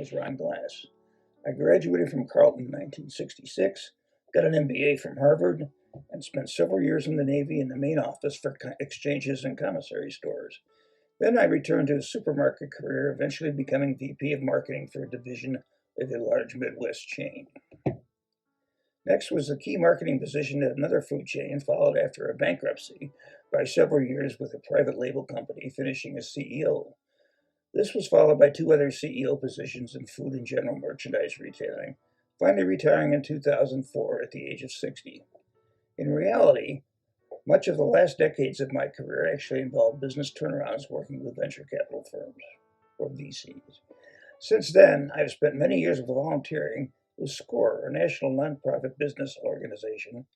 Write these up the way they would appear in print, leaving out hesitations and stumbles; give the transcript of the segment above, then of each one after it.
is Ron Glass. I graduated from Carleton in 1966, got an MBA from Harvard, and spent several years in the Navy in the main office for exchanges and commissary stores. Then I returned to a supermarket career, eventually becoming VP of marketing for a division of a large Midwest chain. Next was a key marketing position at another food chain, followed after a bankruptcy by several years with a private label company, finishing as CEO. This was followed by two other CEO positions in food and general merchandise retailing, finally retiring in 2004 at the age of 60. In reality, much of the last decades of my career actually involved business turnarounds working with venture capital firms, or VCs. Since then, I've spent many years volunteering with SCORE, a national nonprofit business organization.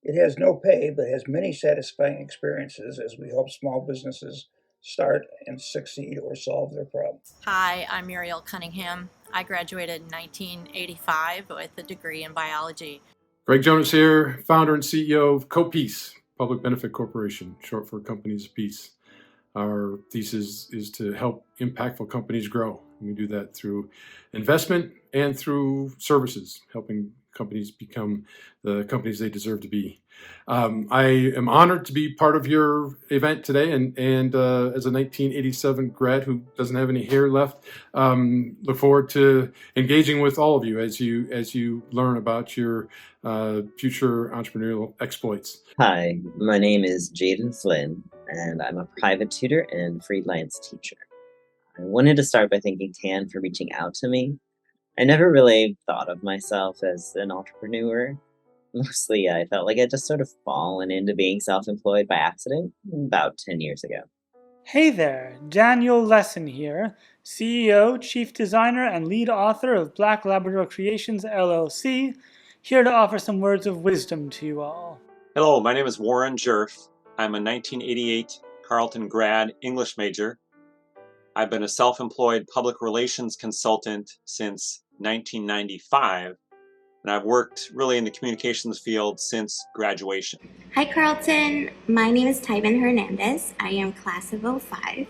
It has no pay, but has many satisfying experiences as we help small businesses start and succeed or solve their problems. Hi, I'm Muriel Cunningham. I graduated in 1985 with a degree in biology. Greg Jonas here, founder and CEO of CoPeace, Public Benefit Corporation, short for Companies of Peace. Our thesis is to help impactful companies grow. And we do that through investment and through services, helping companies become the companies they deserve to be. I am honored to be part of your event today, and as a 1987 grad who doesn't have any hair left, look forward to engaging with all of you as you learn about your future entrepreneurial exploits. Hi, my name is Jaden Flynn, and I'm a private tutor and freelance teacher. I wanted to start by thanking Tan for reaching out to me. I never really thought of myself as an entrepreneur. Mostly, I felt like I'd just sort of fallen into being self-employed by accident about 10 years ago. Hey there, Daniel Lesson here, CEO, Chief Designer, and Lead Author of Black Labrador Creations, LLC, here to offer some words of wisdom to you all. Hello, my name is Warren Jerf. I'm a 1988 Carleton grad English major. I've been a self-employed public relations consultant since 1995, and I've worked really in the communications field since graduation. Hi Carleton, my name is Tyben Hernandez. I am class of 05,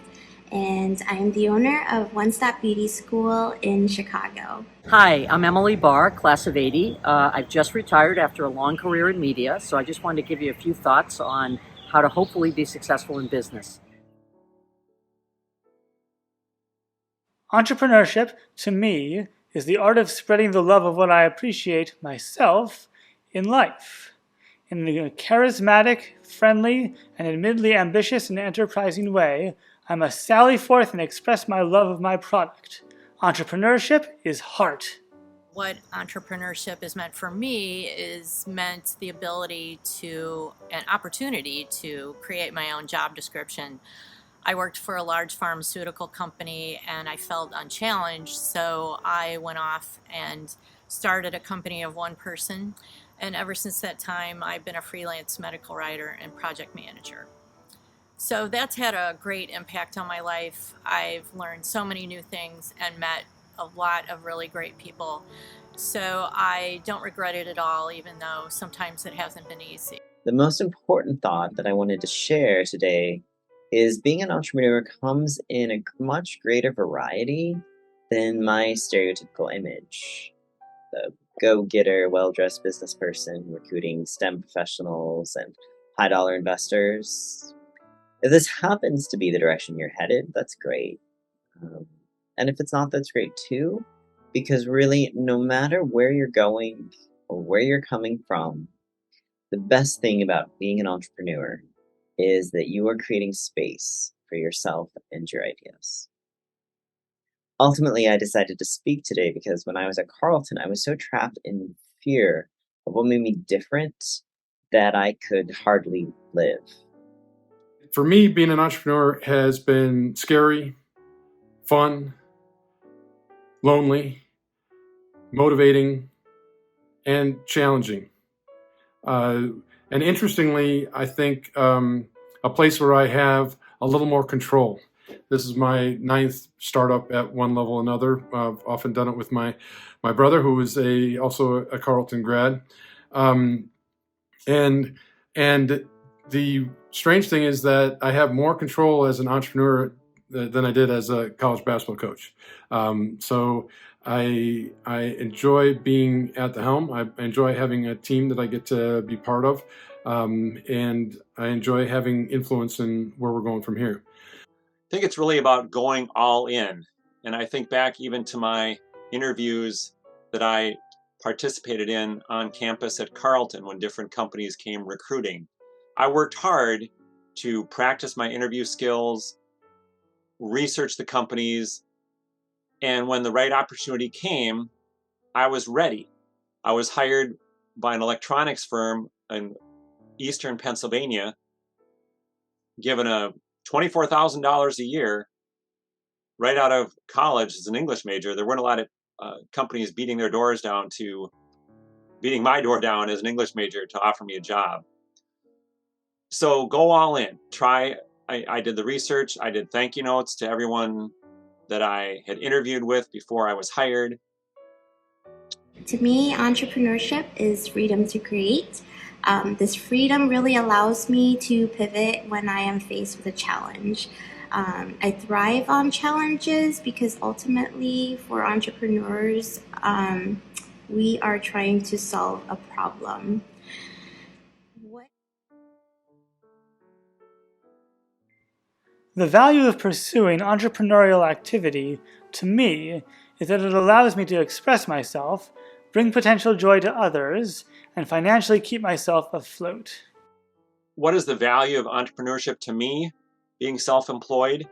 and I am the owner of One Stop Beauty School in Chicago. Hi, I'm Emily Barr, class of 80. I've just retired after a long career in media, so I just wanted to give you a few thoughts on how to hopefully be successful in business. Entrepreneurship, to me, is the art of spreading the love of what I appreciate myself in life. In a charismatic, friendly, and admittedly ambitious and enterprising way, I must sally forth and express my love of my product. Entrepreneurship is heart. What entrepreneurship is meant for me is meant the ability to, an opportunity to create my own job description. I worked for a large pharmaceutical company and I felt unchallenged, so I went off and started a company of one person. And ever since that time, I've been a freelance medical writer and project manager. So that's had a great impact on my life. I've learned so many new things and met a lot of really great people. So I don't regret it at all, even though sometimes it hasn't been easy. The most important thought that I wanted to share today is being an entrepreneur comes in a much greater variety than my stereotypical image. The go-getter, well-dressed business person recruiting STEM professionals and high-dollar investors. If this happens to be the direction you're headed, that's great. And if it's not, that's great too, because really, no matter where you're going or where you're coming from, the best thing about being an entrepreneur is that you are creating space for yourself and your ideas. Ultimately, I decided to speak today because when I was at Carleton, I was so trapped in fear of what made me different that I could hardly live. For me, being an entrepreneur has been scary, fun, lonely, motivating, and challenging. And interestingly, I think a place where I have a little more control. This is my 9th startup at one level or another. I've often done it with my brother, who is also a Carleton grad. And the strange thing is that I have more control as an entrepreneur than I did as a college basketball coach. So I enjoy being at the helm. I enjoy having a team that I get to be part of, and I enjoy having influence in where we're going from here. I think it's really about going all in. And I think back even to my interviews that I participated in on campus at Carleton when different companies came recruiting. I worked hard to practice my interview skills, research the companies, and when the right opportunity came, I was ready. I was hired by an electronics firm in Eastern Pennsylvania, given a $24,000 a year right out of college as an English major. There weren't a lot of companies beating my door down as an English major to offer me a job. So go all in. I did the research. I did thank you notes to everyone that I had interviewed with before I was hired. To me, entrepreneurship is freedom to create. This freedom really allows me to pivot when I am faced with a challenge. I thrive on challenges because ultimately for entrepreneurs, we are trying to solve a problem. The value of pursuing entrepreneurial activity, to me, is that it allows me to express myself, bring potential joy to others, and financially keep myself afloat. What is the value of entrepreneurship to me? Being self-employed?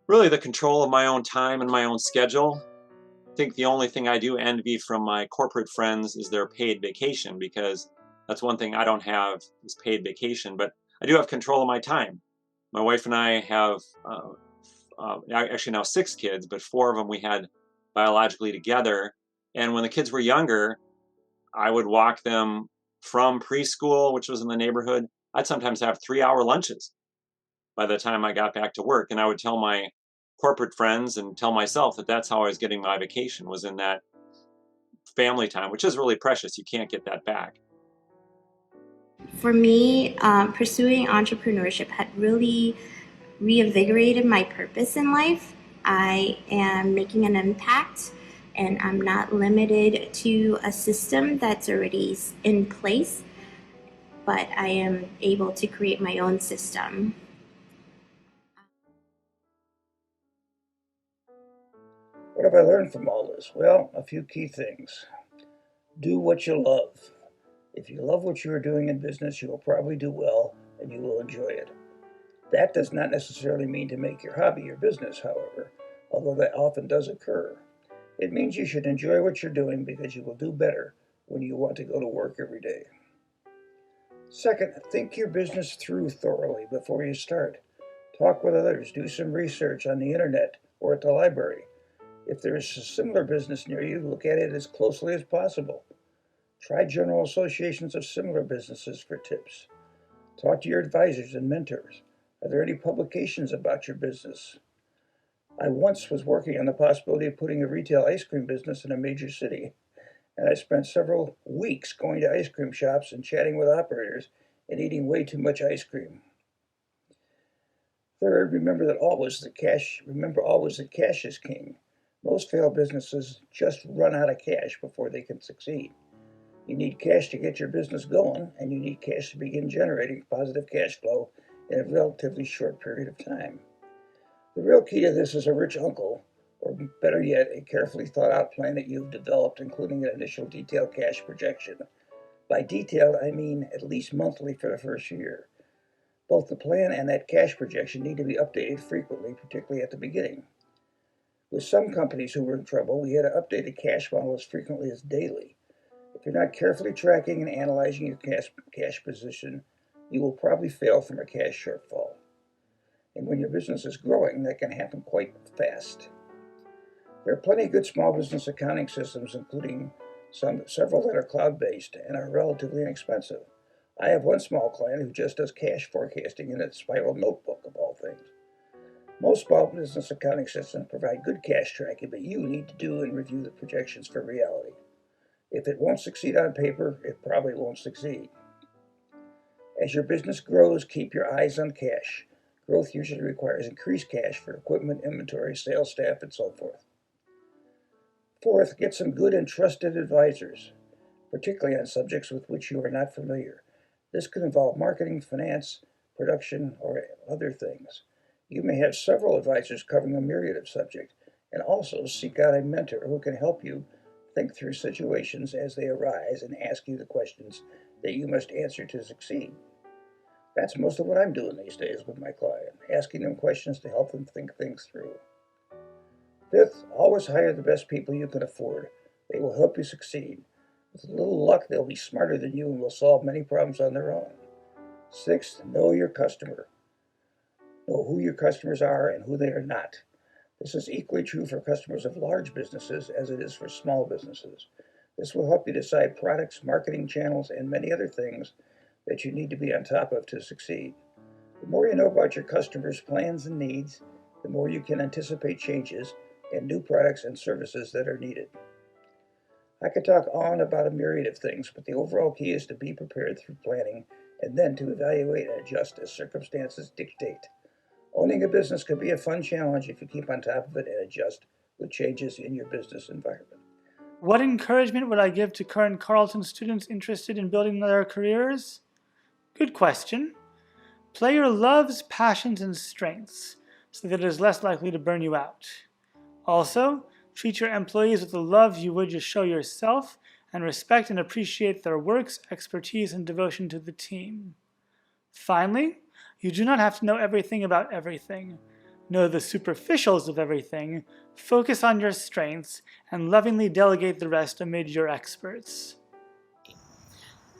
Really the control of my own time and my own schedule. I think the only thing I do envy from my corporate friends is their paid vacation, because that's one thing I don't have is paid vacation, but I do have control of my time. My wife and I have actually now 6 kids, but 4 of them we had biologically together. And when the kids were younger, I would walk them from preschool, which was in the neighborhood. I'd sometimes have 3-hour lunches by the time I got back to work. And I would tell my corporate friends and tell myself that that's how I was getting my vacation, was in that family time, which is really precious. You can't get that back. For me, pursuing entrepreneurship had really reinvigorated my purpose in life. I am making an impact, and I'm not limited to a system that's already in place, but I am able to create my own system. What have I learned from all this? Well, a few key things. Do what you love. If you love what you are doing in business, you will probably do well and you will enjoy it. That does not necessarily mean to make your hobby your business, however, although that often does occur. It means you should enjoy what you're doing because you will do better when you want to go to work every day. Second, think your business through thoroughly before you start. Talk with others, do some research on the internet or at the library. If there is a similar business near you, look at it as closely as possible. Try general associations of similar businesses for tips. Talk to your advisors and mentors. Are there any publications about your business? I once was working on the possibility of putting a retail ice cream business in a major city, and I spent several weeks going to ice cream shops and chatting with operators and eating way too much ice cream. Third, remember always that cash is king. Most failed businesses just run out of cash before they can succeed. You need cash to get your business going, and you need cash to begin generating positive cash flow in a relatively short period of time. The real key to this is a rich uncle, or better yet, a carefully thought out plan that you've developed, including an initial detailed cash projection. By detailed, I mean at least monthly for the first year. Both the plan and that cash projection need to be updated frequently, particularly at the beginning. With some companies who were in trouble, we had to update the cash model as frequently as daily. If you're not carefully tracking and analyzing your cash position, you will probably fail from a cash shortfall. And when your business is growing, that can happen quite fast. There are plenty of good small business accounting systems, including several that are cloud-based and are relatively inexpensive. I have one small client who just does cash forecasting in a spiral notebook, of all things. Most small business accounting systems provide good cash tracking, but you need to do and review the projections for reality. If it won't succeed on paper, it probably won't succeed. As your business grows, keep your eyes on cash. Growth usually requires increased cash for equipment, inventory, sales staff, and so forth. Fourth, get some good and trusted advisors, particularly on subjects with which you are not familiar. This could involve marketing, finance, production, or other things. You may have several advisors covering a myriad of subjects, and also seek out a mentor who can help you think through situations as they arise and ask you the questions that you must answer to succeed. That's most of what I'm doing these days with my client, asking them questions to help them think things through. Fifth, always hire the best people you can afford. They will help you succeed. With a little luck, they'll be smarter than you and will solve many problems on their own. Sixth, know your customer. Know who your customers are and who they are not. This is equally true for customers of large businesses as it is for small businesses. This will help you decide products, marketing channels, and many other things that you need to be on top of to succeed. The more you know about your customers' plans and needs, the more you can anticipate changes and new products and services that are needed. I could talk on about a myriad of things, but the overall key is to be prepared through planning and then to evaluate and adjust as circumstances dictate. Owning a business can be a fun challenge if you keep on top of it and adjust with changes in your business environment. What encouragement would I give to current Carleton students interested in building their careers? Good question. Play your loves, passions, and strengths so that it is less likely to burn you out. Also, treat your employees with the love you would just show yourself and respect and appreciate their works, expertise, and devotion to the team. Finally, you do not have to know everything about everything. Know the superficials of everything, focus on your strengths, and lovingly delegate the rest amid your experts.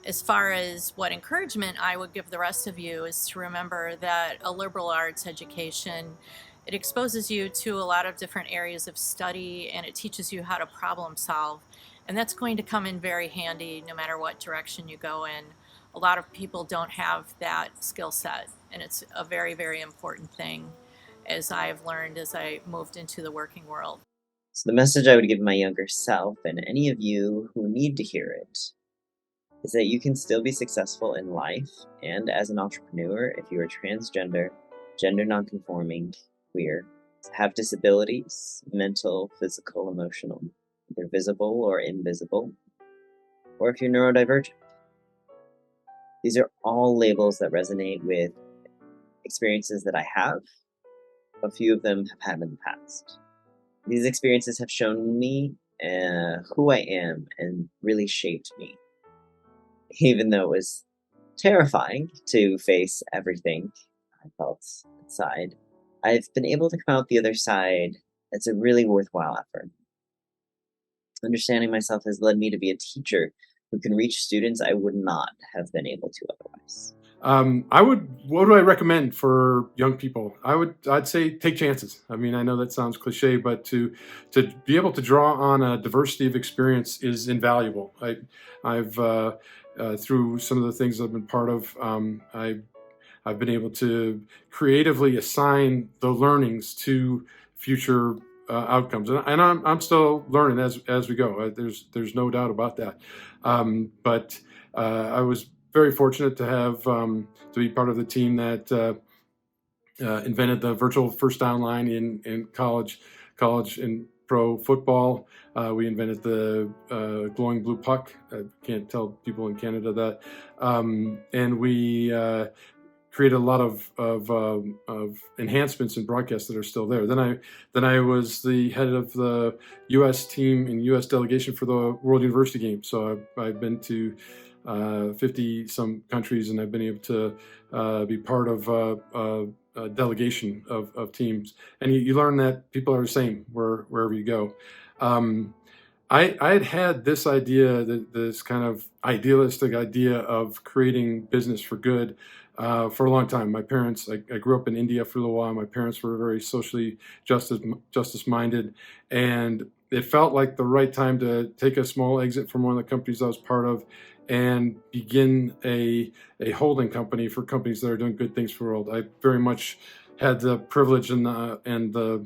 As far as what encouragement I would give the rest of you is to remember that a liberal arts education, it exposes you to a lot of different areas of study and it teaches you how to problem solve. And that's going to come in very handy no matter what direction you go in. A lot of people don't have that skill set, and it's a very, very important thing, as I've learned as I moved into the working world. So the message I would give my younger self, and any of you who need to hear it, is that you can still be successful in life and as an entrepreneur if you are transgender, gender nonconforming, queer, have disabilities, mental, physical, emotional, either visible or invisible, or if you're neurodivergent. These are all labels that resonate with experiences that I have. A few of them have had in the past. These experiences have shown me who I am and really shaped me. Even though it was terrifying to face everything I felt inside, I've been able to come out the other side. It's a really worthwhile effort. Understanding myself has led me to be a teacher who can reach students I would not have been able to otherwise. What do I recommend for young people? I'd say take chances. I mean, I know that sounds cliche, but to be able to draw on a diversity of experience is invaluable. I've through some of the things I've been part of, I've been able to creatively assign the learnings to future outcomes, and I'm still learning as we go. There's no doubt about that. But I was very fortunate to have to be part of the team that invented the virtual first down line in college and pro football. We invented the glowing blue puck. I can't tell people in Canada that, and we created a lot of enhancements in broadcast that are still there. Then I was the head of the U.S. team and U.S. delegation for the World University Games. So I've been to 50 some countries, and I've been able to be part of a delegation of teams. And you learn that people are the same wherever you go. I had this idea, this kind of idealistic idea of creating business for good for a long time. My parents, I grew up in India for a little while. My parents were very socially justice minded, and it felt like the right time to take a small exit from one of the companies I was part of and begin a holding company for companies that are doing good things for the world. I very much had the privilege and the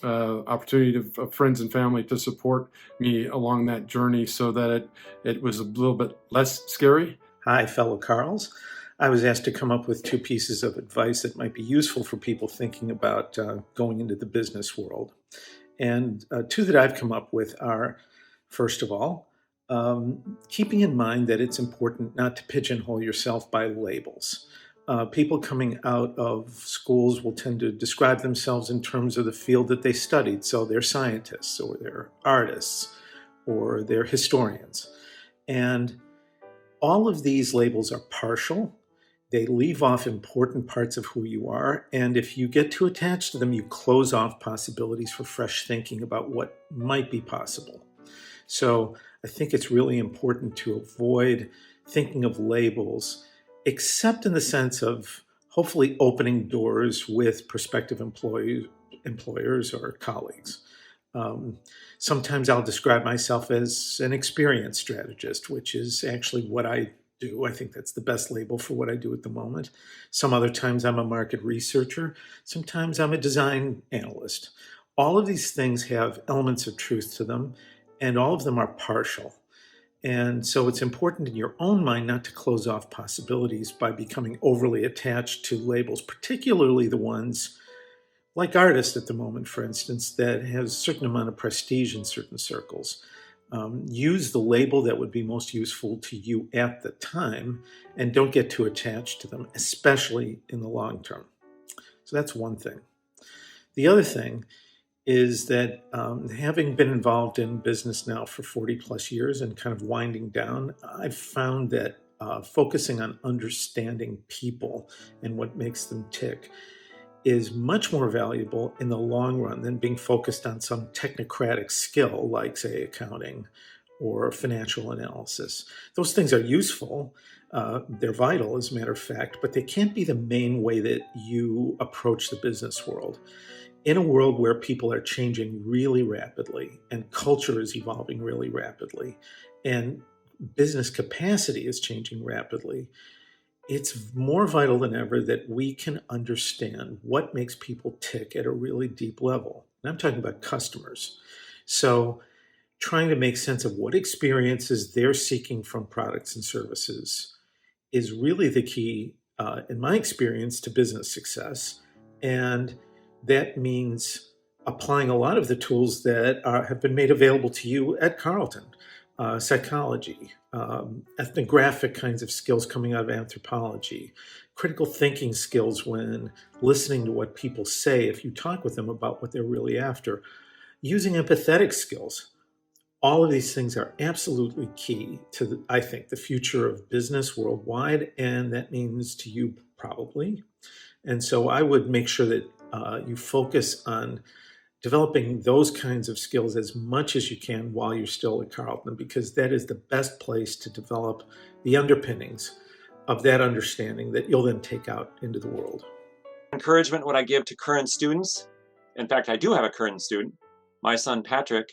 opportunity of friends and family to support me along that journey so that it was a little bit less scary. Hi, fellow Carls. I was asked to come up with 2 pieces of advice that might be useful for people thinking about going into the business world. And 2 that I've come up with are, first of all, keeping in mind that it's important not to pigeonhole yourself by labels. People coming out of schools will tend to describe themselves in terms of the field that they studied. So they're scientists, or they're artists, or they're historians. And all of these labels are partial. They leave off important parts of who you are. And if you get too attached to them, you close off possibilities for fresh thinking about what might be possible. So I think it's really important to avoid thinking of labels, except in the sense of hopefully opening doors with prospective employers or colleagues. Sometimes I'll describe myself as an experienced strategist, which is actually what I do. I think that's the best label for what I do at the moment. Some other times I'm a market researcher. Sometimes I'm a design analyst. All of these things have elements of truth to them, and all of them are partial. And so it's important in your own mind not to close off possibilities by becoming overly attached to labels, particularly the ones like artists at the moment, for instance, that has a certain amount of prestige in certain circles. Use the label that would be most useful to you at the time, and don't get too attached to them, especially in the long term. So that's one thing. The other thing is that having been involved in business now for 40 plus years and kind of winding down, I've found that focusing on understanding people and what makes them tick is much more valuable in the long run than being focused on some technocratic skill like, say, accounting or financial analysis. Those things are useful. They're vital, as a matter of fact, but they can't be the main way that you approach the business world. In a world where people are changing really rapidly and culture is evolving really rapidly and business capacity is changing rapidly, it's more vital than ever that we can understand what makes people tick at a really deep level. And I'm talking about customers. So trying to make sense of what experiences they're seeking from products and services is really the key, in my experience, to business success. And that means applying a lot of the tools that have been made available to you at Carleton. Psychology, ethnographic kinds of skills coming out of anthropology, critical thinking skills when listening to what people say if you talk with them about what they're really after, using empathetic skills. All of these things are absolutely key to, I think, the future of business worldwide, and that means to you probably. And so I would make sure that you focus on developing those kinds of skills as much as you can while you're still at Carleton, because that is the best place to develop the underpinnings of that understanding that you'll then take out into the world. Encouragement what I give to current students. In fact, I do have a current student. My son Patrick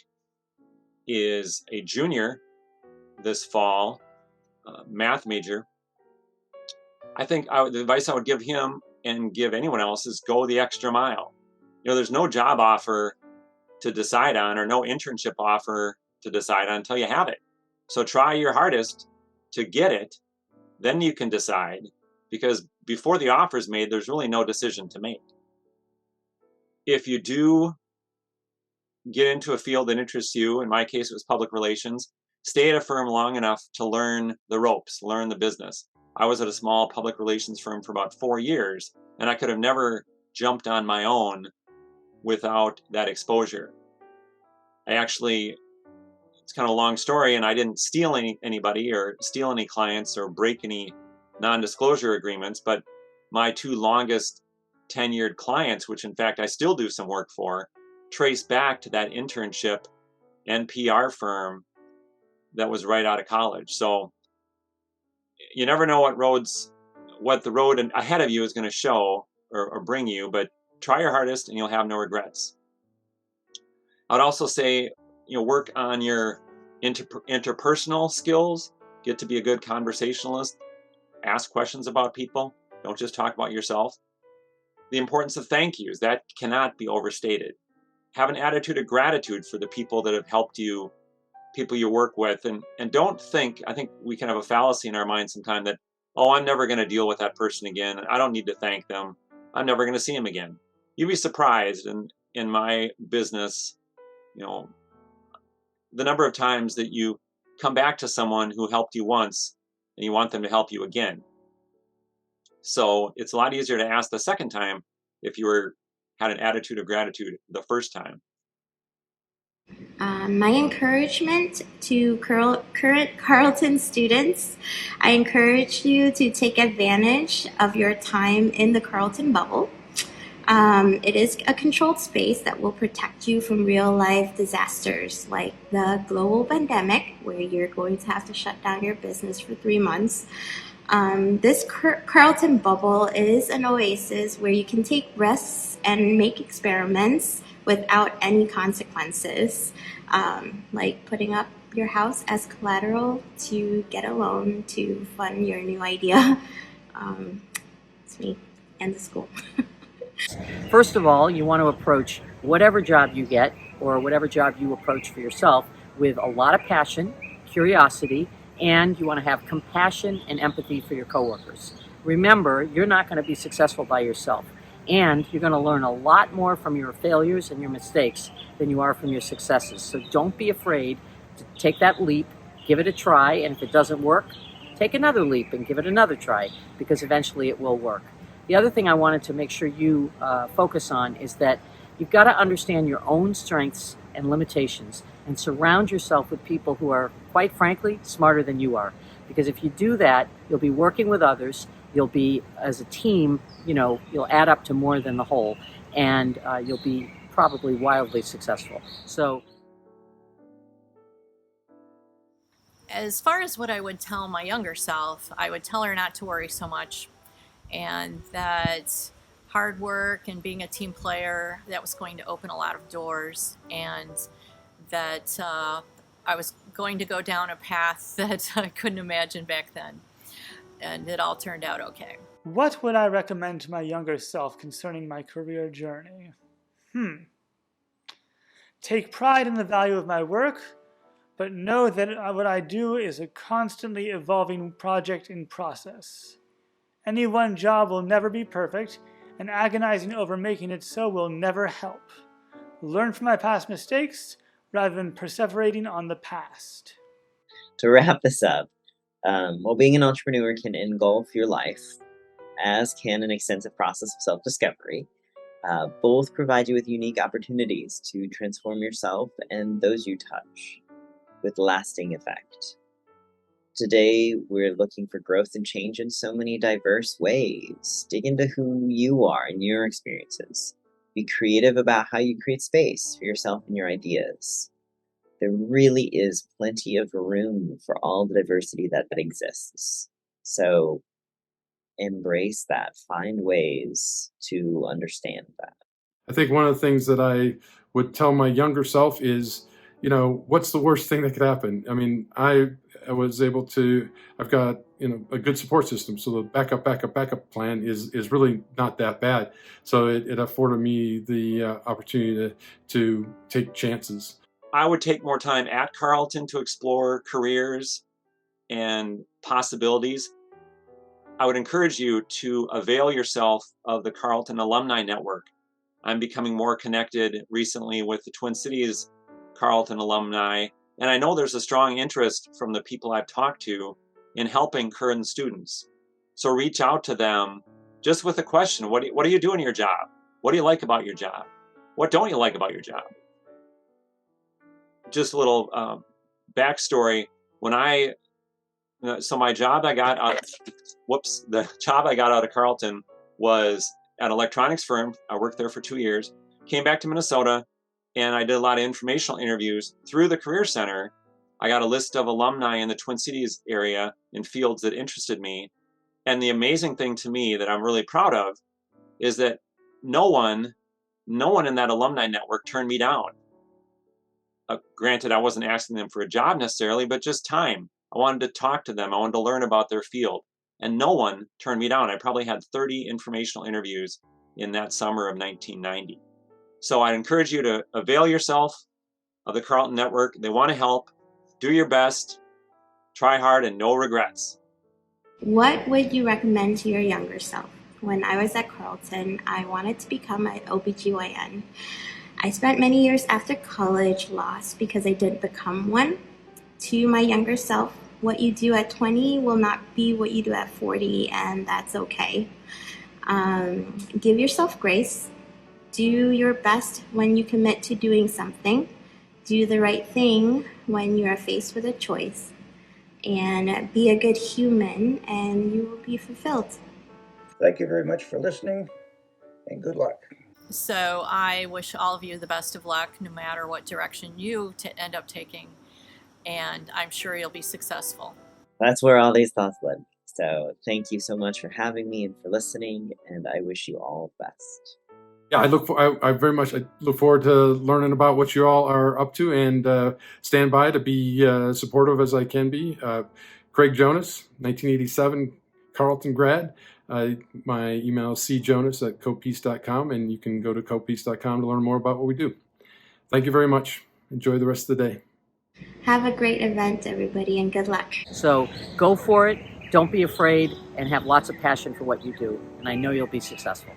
is a junior this fall, math major. I think the advice I would give him and give anyone else is go the extra mile. There's no job offer to decide on or no internship offer to decide on until you have it. So try your hardest to get it, then you can decide, because before the offer is made, there's really no decision to make. If you do get into a field that interests you, in my case it was public relations, stay at a firm long enough to learn the ropes, learn the business. I was at a small public relations firm for about 4 years, and I could have never jumped on my own without that exposure. It's kind of a long story, and I didn't steal anybody or steal any clients or break any non-disclosure agreements, but my 2 longest tenured clients, which in fact I still do some work for, trace back to that internship and PR firm that was right out of college. So you never know what the road ahead of you is going to show or bring you, but try your hardest and you'll have no regrets. I'd also say, work on your interpersonal skills. Get to be a good conversationalist. Ask questions about people. Don't just talk about yourself. The importance of thank yous, that cannot be overstated. Have an attitude of gratitude for the people that have helped you, people you work with, and don't think, I think we can have a fallacy in our mind sometimes that oh, I'm never going to deal with that person again. I don't need to thank them. I'm never going to see him again. You'd be surprised in my business, you know, the number of times that you come back to someone who helped you once and you want them to help you again. So it's a lot easier to ask the second time if you had an attitude of gratitude the first time. My encouragement to current Carleton students, I encourage you to take advantage of your time in the Carleton bubble. It is a controlled space that will protect you from real life disasters like the global pandemic, where you're going to have to shut down your business for 3 months. This Carleton bubble is an oasis where you can take risks and make experiments without any consequences, like putting up your house as collateral to get a loan to fund your new idea. It's me and the school. First of all, you want to approach whatever job you get or whatever job you approach for yourself with a lot of passion, curiosity, and you want to have compassion and empathy for your coworkers. Remember, you're not going to be successful by yourself, and you're going to learn a lot more from your failures and your mistakes than you are from your successes. So don't be afraid to take that leap, give it a try, and if it doesn't work, take another leap and give it another try, because eventually it will work. The other thing I wanted to make sure you focus on is that you've got to understand your own strengths and limitations and surround yourself with people who are, quite frankly, smarter than you are. Because if you do that, you'll be working with others, you'll be, as a team, you'll add up to more than the whole, and you'll be probably wildly successful. So, as far as what I would tell my younger self, I would tell her not to worry so much, and that hard work and being a team player, that was going to open a lot of doors, and that I was going to go down a path that I couldn't imagine back then, and it all turned out okay. What would I recommend to my younger self concerning my career journey? Take pride in the value of my work, but know that what I do is a constantly evolving project in process. Any one job will never be perfect, and agonizing over making it so will never help. Learn from my past mistakes rather than perseverating on the past. To wrap this up, while being an entrepreneur can engulf your life, as can an extensive process of self-discovery, both provide you with unique opportunities to transform yourself and those you touch with lasting effect. Today, we're looking for growth and change in so many diverse ways. Dig into who you are and your experiences. Be creative about how you create space for yourself and your ideas. There really is plenty of room for all the diversity that exists. So embrace that. Find ways to understand that. I think one of the things that I would tell my younger self is, what's the worst thing that could happen? I mean, I was able to, I've got, a good support system. So the backup plan is really not that bad. So it afforded me the opportunity to take chances. I would take more time at Carleton to explore careers and possibilities. I would encourage you to avail yourself of the Carleton Alumni Network. I'm becoming more connected recently with the Twin Cities Carleton alumni, and I know there's a strong interest from the people I've talked to in helping current students. So reach out to them just with a question. What do you do in your job? What do you like about your job? What don't you like about your job? Just a little backstory. So my job I got out, the job I got out of Carleton was at an electronics firm. I worked there for 2 years, came back to Minnesota, and I did a lot of informational interviews. Through the Career Center, I got a list of alumni in the Twin Cities area in fields that interested me. And the amazing thing to me that I'm really proud of is that no one in that alumni network turned me down. Granted, I wasn't asking them for a job necessarily, but just time. I wanted to talk to them. I wanted to learn about their field. And no one turned me down. I probably had 30 informational interviews in that summer of 1990. So I'd encourage you to avail yourself of the Carleton Network. They want to help. Do your best. Try hard and no regrets. What would you recommend to your younger self? When I was at Carleton, I wanted to become an OBGYN. I spent many years after college lost because I didn't become one. To my younger self, what you do at 20 will not be what you do at 40, and that's okay. Give yourself grace. Do your best when you commit to doing something. Do the right thing when you are faced with a choice. And be a good human, and you will be fulfilled. Thank you very much for listening, and good luck. So I wish all of you the best of luck, no matter what direction you end up taking, and I'm sure you'll be successful. That's where all these thoughts led me. So thank you so much for having me and for listening, and I wish you all the best. Yeah, I very much look forward to learning about what you all are up to, and stand by to be supportive as I can be. Craig Jonas, 1987 Carleton grad. My email is cjonas@copeace.com, and you can go to copeace.com to learn more about what we do. Thank you very much. Enjoy the rest of the day. Have a great event, everybody, and good luck. So go for it. Don't be afraid, and have lots of passion for what you do. And I know you'll be successful.